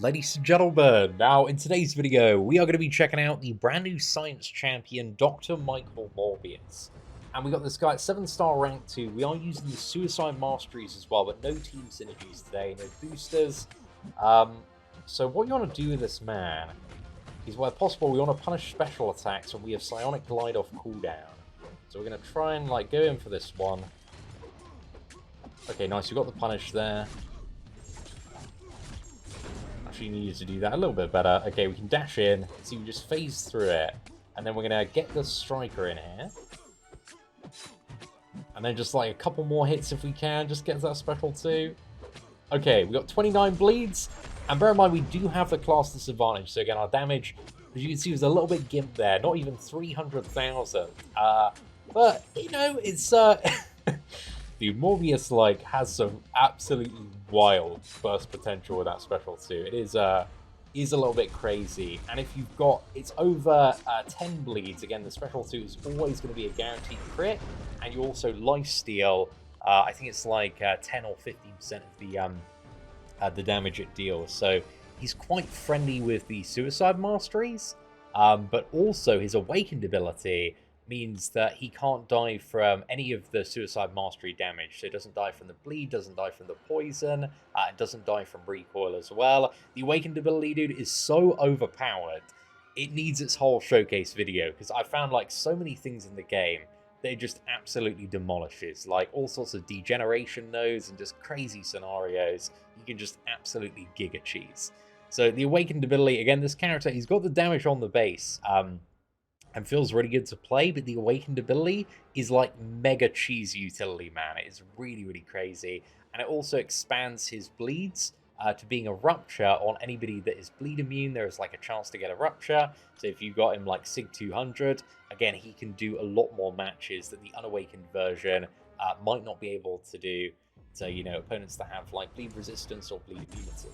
Ladies and gentlemen, now in today's video, we are going to be checking out the brand new science champion, Dr. Michael Morbius. And we got this guy at 7-star rank 2. We are using the suicide masteries as well, but no team synergies today, no boosters. So what you want to do with this man is, where possible, we want to punish special attacks when we have psionic glide off cooldown. So we're going to try and go in for this one. Okay, nice, we got the punish there. Actually needed to do that a little bit better. Okay, we can dash in, so we just phase through it, and then we're gonna get the striker in here, and then just a couple more hits if we can, just get that special too. Okay, we got 29 bleeds, and bear in mind we do have the class disadvantage, so again our damage, as you can see, was a little bit gimped there, not even 300,000. But you know, it's dude, Morbius has some absolutely wild burst potential with that special too. It is a little bit crazy, and if you've got, it's over 10 bleeds, again the special 2 is always going to be a guaranteed crit, and you also lifesteal. I think it's 10 or 15% of the damage it deals. So he's quite friendly with the suicide masteries, but also his awakened ability means that he can't die from any of the suicide mastery damage. So it doesn't die from the bleed, doesn't die from the poison, it doesn't die from recoil as well. The awakened ability, dude, is so overpowered. It needs its whole showcase video, because I found so many things in the game that it just absolutely demolishes. All sorts of degeneration nodes and just crazy scenarios. You can just absolutely giga cheese. So the awakened ability, again, this character, he's got the damage on the base, and feels really good to play, but the awakened ability is mega cheese utility, man. It is really, really crazy. And it also expands his bleeds to being a rupture on anybody that is bleed immune. There is a chance to get a rupture. So if you got him Sig 200, again, he can do a lot more matches that the unawakened version might not be able to do to, opponents that have bleed resistance or bleed immunity.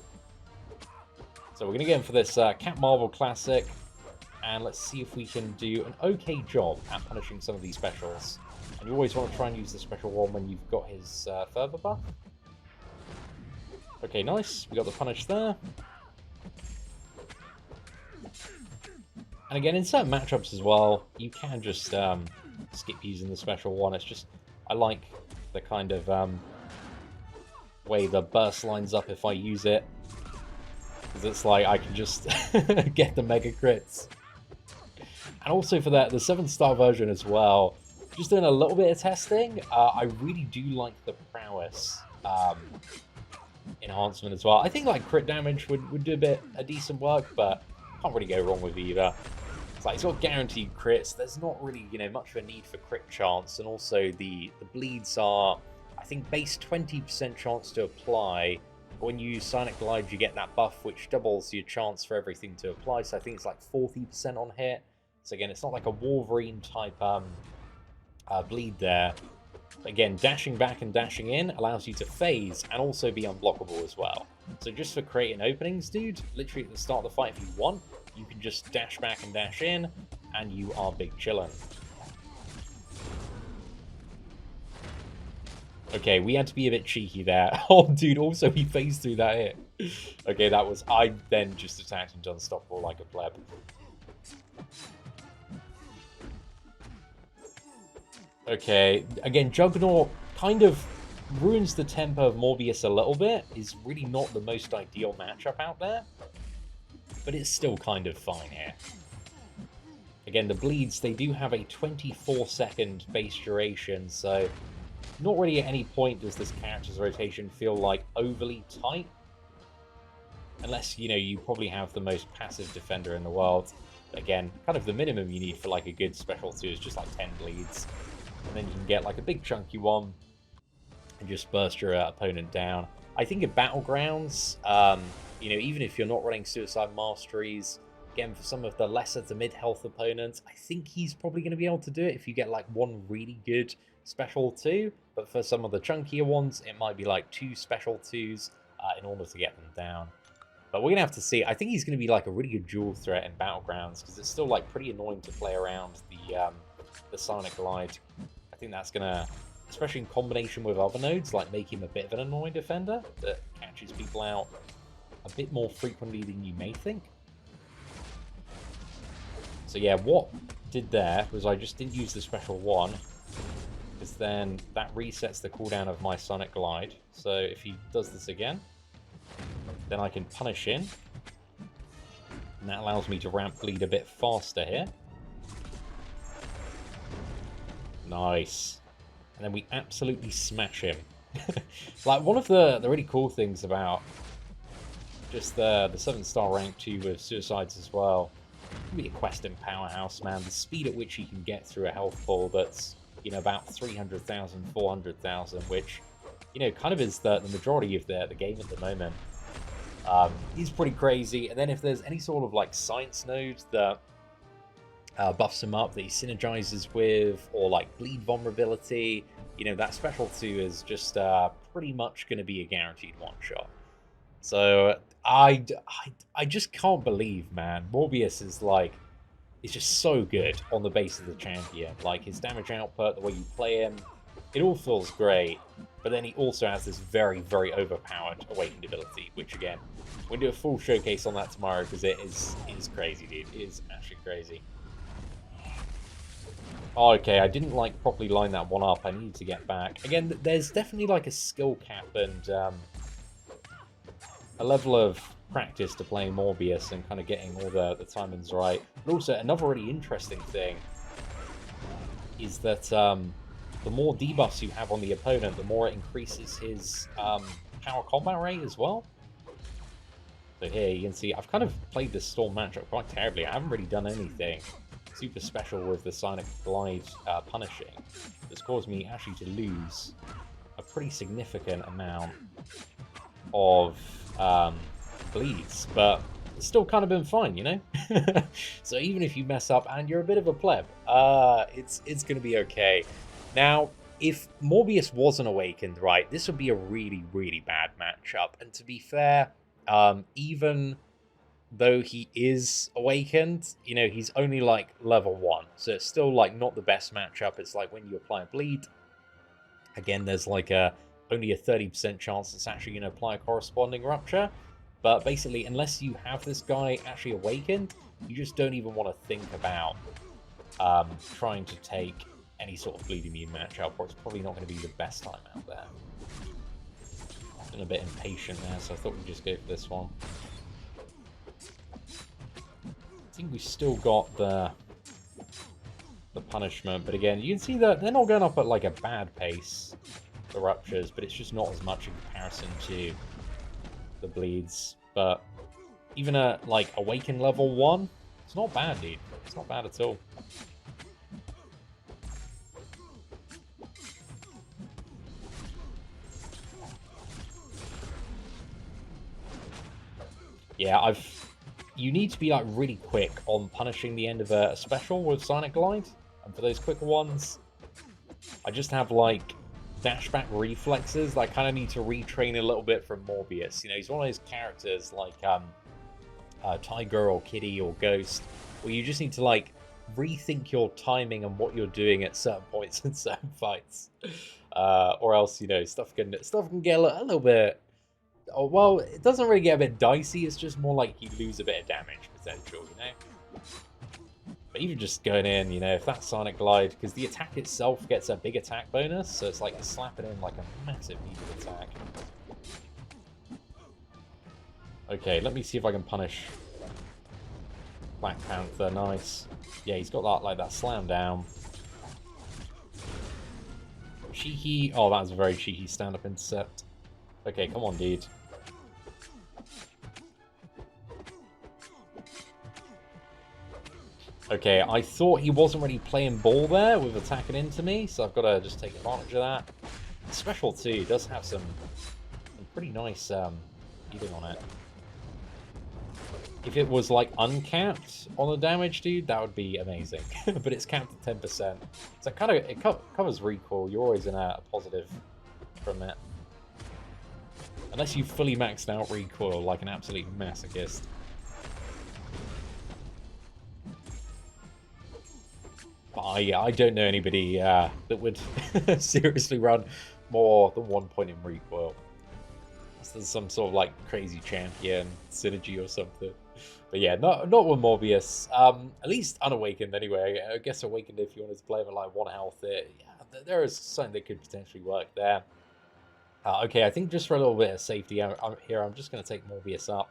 So we're going to get in for this Cat Marvel Classic. And let's see if we can do an okay job at punishing some of these specials. And you always want to try and use the special one when you've got his fervor buff. Okay, nice. We got the punish there. And again, in certain matchups as well, you can just skip using the special one. It's just, I like the kind of way the burst lines up if I use it. Because it's I can just get the mega crits. And also for that, the 7-star version as well, just doing a little bit of testing, I really do like the prowess enhancement as well. I think crit damage would do a decent work, but can't really go wrong with either. It's got guaranteed crits. There's not really much of a need for crit chance, and also the bleeds are, I think, base 20% chance to apply. When you use Psionic Glide, you get that buff which doubles your chance for everything to apply. So I think it's 40% on hit. So again, it's not a Wolverine type bleed there. But again, dashing back and dashing in allows you to phase and also be unblockable as well. So just for creating openings, dude, literally at the start of the fight, if you want, you can just dash back and dash in, and you are big chillin'. Okay, we had to be a bit cheeky there. Oh, dude, also he phased through that hit. Okay, that was... I then just attacked into Unstoppable like a pleb. Okay, again, Juggernaut kind of ruins the tempo of Morbius a little bit. Is really not the most ideal matchup out there, but it's still kind of fine here. Again, the bleeds, they do have a 24-second base duration, so not really at any point does this character's rotation feel overly tight. Unless, you probably have the most passive defender in the world. Again, kind of the minimum you need for a good special 2 is just 10 bleeds. And then you can get a big chunky one and just burst your opponent down. I think in Battlegrounds, even if you're not running Suicide Masteries, again, for some of the lesser to mid-health opponents, I think he's probably going to be able to do it if you get one really good special 2. But for some of the chunkier ones, it might be 2 special 2s in order to get them down. But we're going to have to see. I think he's going to be a really good dual threat in Battlegrounds, because it's still pretty annoying to play around the Psionic Glide. I think that's going to, especially in combination with other nodes, make him a bit of an annoying defender that catches people out a bit more frequently than you may think. So yeah, what did there was I just didn't use the special one, because then that resets the cooldown of my Sonic Glide. So if he does this again, then I can punish in. And that allows me to ramp bleed a bit faster here. Nice. And then we absolutely smash him. Like, one of the really cool things about just the 7-star rank 2 with Suicides as well, be a questing powerhouse, man. The speed at which he can get through a health pool that's, you know, about 300,000, 400,000, which, you know, kind of is the majority of the game at the moment. He's pretty crazy. And then if there's any sort of, like, science node that buffs him up, that he synergizes with, or, like, bleed vulnerability, you know, that special 2 is just pretty much going to be a guaranteed one-shot. So I just can't believe, man. Morbius is like, it's just so good on the base of the champion. Like, his damage output, the way you play him, it all feels great. But then he also has this very, very overpowered awakened ability, which again, we'll do a full showcase on that tomorrow, because it is crazy, dude. It is actually crazy. Oh, okay, I didn't like properly line that one up. I need to get back. Again, there's definitely like a skill cap and a level of practice to playing Morbius and kind of getting all the timings right. But also, another really interesting thing is that the more debuffs you have on the opponent, the more it increases his power combat rate as well. So here you can see I've kind of played this Storm matchup quite terribly. I haven't really done anything super special with the Sonic Glide punishing. That's caused me actually to lose a pretty significant amount of bleeds, but it's still kind of been fine, you know? So even if you mess up and you're a bit of a pleb, it's going to be okay. Now, if Morbius wasn't awakened, right, this would be a really, really bad matchup. And to be fair, even though he is awakened, you know, he's only like level 1, so it's still like not the best matchup. It's like when you apply a bleed, again, there's like only a 30% chance it's actually going to apply a corresponding rupture. But basically, unless you have this guy actually awakened, you just don't even want to think about trying to take any sort of bleed immune matchup, or it's probably not going to be the best time out there. I've been a bit impatient there, so I thought we'd just go for this one. I think we've still got the punishment, but again, you can see that they're not going up at like a bad pace, the ruptures, but it's just not as much in comparison to the bleeds. But even at like awaken level 1, it's not bad, dude. It's not bad at all. Yeah, you need to be like really quick on punishing the end of a special with Sonic Glide. And for those quicker ones, I just have like dashback reflexes that I kind of need to retrain a little bit from Morbius. You know, he's one of those characters like Tiger or Kitty or Ghost, where you just need to like rethink your timing and what you're doing at certain points in certain fights, or else, you know, stuff can get a little bit. Oh, well, it doesn't really get a bit dicey. It's just more like you lose a bit of damage potential, you know. But even just going in, you know, if that Sonic Glide, because the attack itself gets a big attack bonus, so it's like slapping in like a massive needed attack. Okay, let me see if I can punish Black Panther. Nice. Yeah, he's got that, like, that slam down. Cheeky. Oh, that was a very cheeky stand-up intercept. Okay, come on, dude. Okay, I thought he wasn't really playing ball there with attacking into me, so I've got to just take advantage of that. Special 2 does have some pretty nice healing on it. If it was like uncapped on the damage, dude, that would be amazing. But it's capped at 10%, so it covers recoil. You're always in a positive from it, unless you fully maxed out recoil like an absolute masochist. I don't know anybody that would seriously run more than 1 point in recoil. there's some sort of like crazy champion synergy or something. But yeah, not with Morbius. At least unawakened anyway. I guess awakened if you wanted to play with like 1 health. Yeah, there is something that could potentially work there. Okay, I think just for a little bit of safety I'm just going to take Morbius up.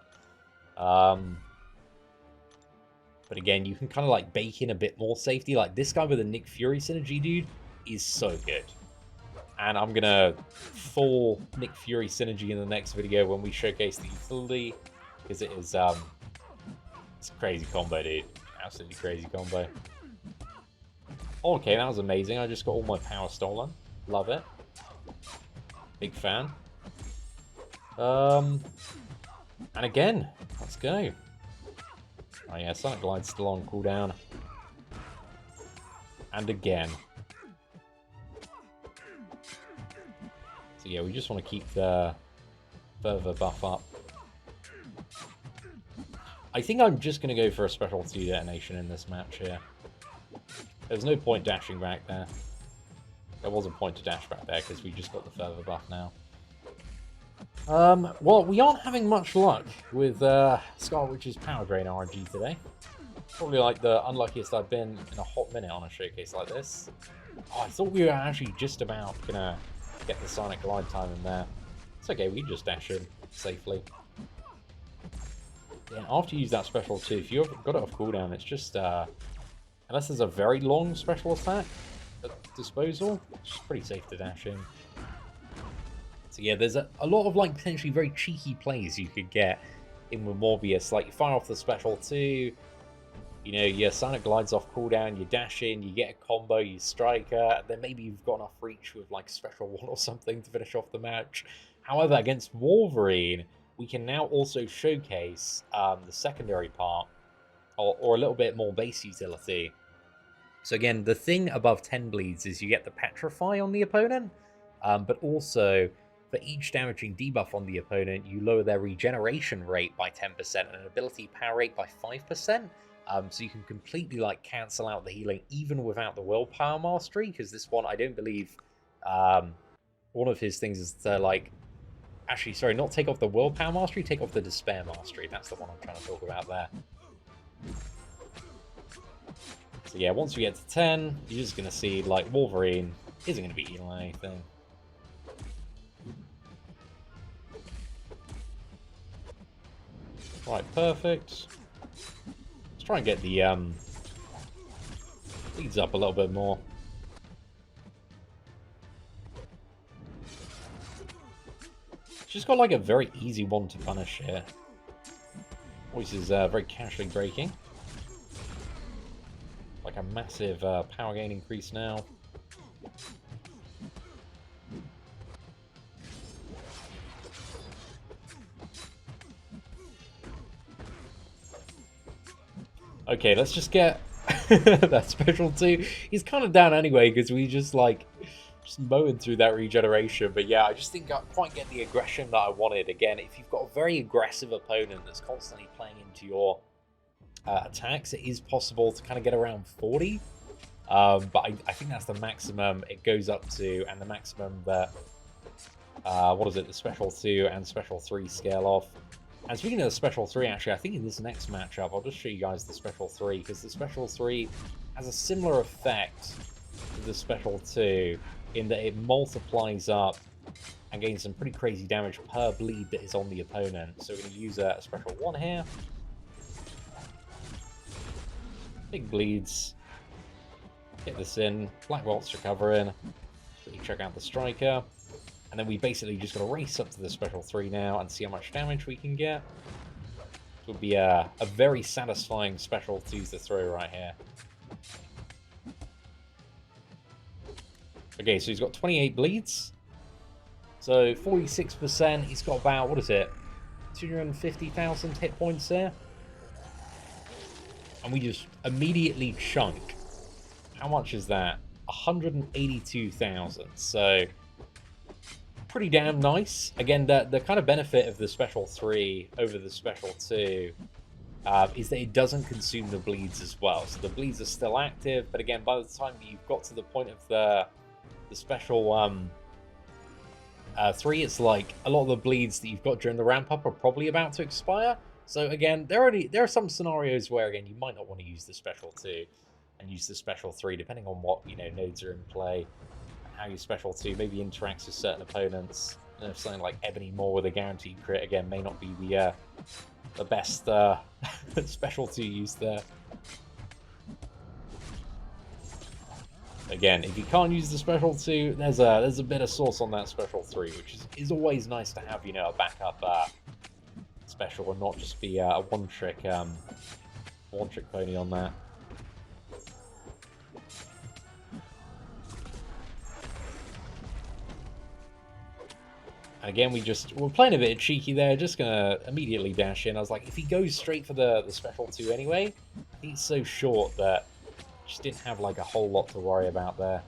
But again, you can kind of like bake in a bit more safety. Like this guy with a Nick Fury synergy, dude, is so good. And I'm going to full Nick Fury synergy in the next video when we showcase the utility. Because it is, it's a crazy combo, dude. Absolutely crazy combo. Okay, that was amazing. I just got all my power stolen. Love it. Big fan. And again, let's go. Oh yeah, Sonic Glide's still on cooldown. And again. So yeah, we just want to keep the further buff up. I think I'm just going to go for a special 2 detonation in this match here. There's no point dashing back there. There was a point to dash back there because we just got the further buff now. Well, we aren't having much luck with Scarlet Witch's Power Drain RNG today. Probably like the unluckiest I've been in a hot minute on a showcase like this. Oh, I thought we were actually just about gonna get the Sonic Glide time in there. It's okay, we can just dash in safely. Yeah, after you use that special too, if you've got it off cooldown, it's just unless there's a very long special attack at disposal, it's just pretty safe to dash in. So yeah, there's a lot of like potentially very cheeky plays you could get in with Morbius. Like you fire off the special 2, you know, your Sonic Glides off cooldown, you dash in, you get a combo, you strike her, then maybe you've got enough reach with like special 1 or something to finish off the match. However, against Wolverine, we can now also showcase the secondary part, or a little bit more base utility. So again, the thing above 10 bleeds is you get the Petrify on the opponent, but also for each damaging debuff on the opponent, you lower their regeneration rate by 10% and an ability power rate by 5%. So you can completely like cancel out the healing even without the willpower mastery, because this one, I don't believe, one of his things is to like, actually, sorry, not take off the willpower mastery, take off the despair mastery. That's the one I'm trying to talk about there. So yeah, once we get to 10, you're just going to see like Wolverine isn't going to be healing anything. Right, perfect. Let's try and get the leads up a little bit more. She's got like a very easy one to punish here. Voice is very casually breaking. Like a massive power gain increase now. Okay, let's just get that special 2. He's kind of down anyway because we just like mowing through that regeneration. But yeah, I just think I quite get the aggression that I wanted. Again, if you've got a very aggressive opponent that's constantly playing into your attacks, it is possible to kind of get around 40. But I think that's the maximum it goes up to, and the maximum that what is it, the special 2 and special 3 scale off. And speaking of the special 3, actually, I think in this next matchup, I'll just show you guys the special 3, because the special 3 has a similar effect to the special 2, in that it multiplies up and gains some pretty crazy damage per bleed that is on the opponent. So we're going to use a special 1 here. Big bleeds. Get this in. Black Bolt's recovering. Quickly check out the striker. And then we basically just got to race up to the special 3 now and see how much damage we can get. It would be a very satisfying special 2s to throw right here. Okay, so he's got 28 bleeds. So 46%. He's got about, what is it? 250,000 hit points there. And we just immediately chunk. How much is that? 182,000. So pretty damn nice. Again, the kind of benefit of the special 3 over the special 2 is that it doesn't consume the bleeds as well. So the bleeds are still active, but again, by the time you've got to the point of the special 3, it's like a lot of the bleeds that you've got during the ramp up are probably about to expire. So again, there are some scenarios where again you might not want to use the special 2 and use the special 3 depending on what nodes are in play, and how your special 2 maybe interacts with certain opponents. And if something like Ebony Maw with a guaranteed crit again may not be the best special 2 used there. Again, if you can't use the special 2, there's a bit of sauce on that special 3, which is always nice to have, a backup special and not just be a one-trick pony on that. And again, we're playing a bit cheeky there, just gonna immediately dash in. I was like, if he goes straight for the special 2 anyway, he's so short that just didn't have like a whole lot to worry about there.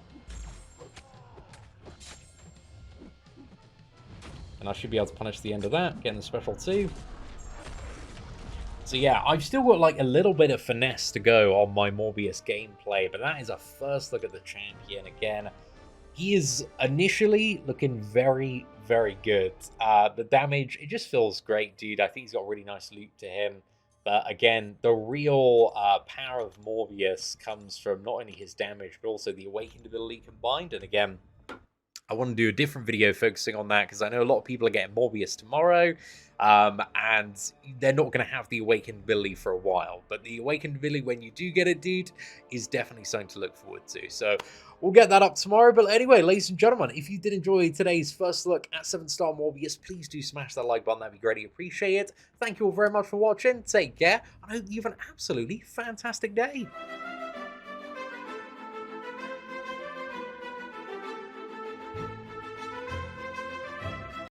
And I should be able to punish the end of that, getting the special 2. So yeah, I've still got like a little bit of finesse to go on my Morbius gameplay, but that is a first look at the champion. Again, he is initially looking very, very good. The damage, it just feels great, dude. I think he's got really nice loot to him. But again, the real power of Morbius comes from not only his damage, but also the Awakened ability combined. And again, I want to do a different video focusing on that because I know a lot of people are getting Morbius tomorrow, and they're not going to have the Awakened ability for a while. But the Awakened ability, when you do get it, dude, is definitely something to look forward to. So we'll get that up tomorrow. But anyway, ladies and gentlemen, if you did enjoy today's first look at 7-star Morbius, please do smash that like button. That'd be greatly appreciated. Thank you all very much for watching. Take care. I hope you have an absolutely fantastic day.